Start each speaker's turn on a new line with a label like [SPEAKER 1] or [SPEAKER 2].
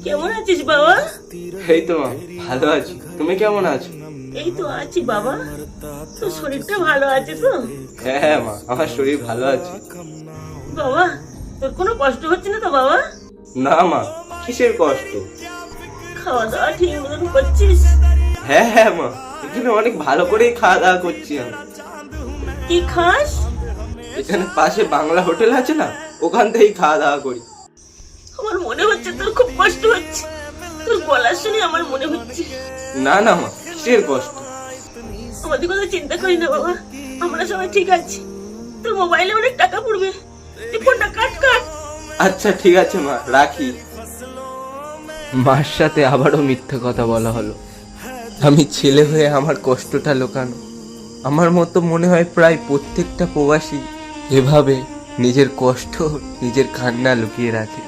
[SPEAKER 1] কেমন আছিস বাবা?
[SPEAKER 2] এই তো মা, ভালো আছি। তুমি কেমন আছো?
[SPEAKER 1] এই তো আছি বাবা। তোর শরীরটা ভালো আছে তো?
[SPEAKER 2] হ্যাঁ হ্যাঁ মা, আমার শরীর ভালো আছে।
[SPEAKER 1] বাবা, তোর কোনো কষ্ট হচ্ছে না তো বাবা?
[SPEAKER 2] না মা, কিসের কষ্ট?
[SPEAKER 1] খাওয়া দাওয়া ঠিক মতন করছিস?
[SPEAKER 2] হ্যাঁ হ্যাঁ মা, এখানে অনেক ভালো করেই খাওয়া দাওয়া করছি আমি।
[SPEAKER 1] কি খাস?
[SPEAKER 2] এখানে পাশে বাংলা হোটেল আছে না, ওখান থেকেই খাওয়া দাওয়া করি।
[SPEAKER 1] আমার মনে হচ্ছে তোর খুব কষ্ট হচ্ছে। তোর গলার শুনে আমার মনে হচ্ছে।
[SPEAKER 2] না না মা, কিসের কষ্ট?
[SPEAKER 1] আমাদের কথা চিন্তা করি না বাবা, আমরা সবাই ঠিক আছি। তোর মোবাইলে অনেক টাকা পড়বে, তুই ফোনটা কাট কাট।
[SPEAKER 2] আচ্ছা ঠিক আছে মা, রাখি। মার সাথে আবারও মিথ্যে কথা বলা হলো। আমি ছেলে হয়ে আমার কষ্টটা লুকানো। আমার মতো মনে হয় প্রায় প্রত্যেকটা প্রবাসী এভাবে নিজের কষ্ট, নিজের কান্না লুকিয়ে রাখে।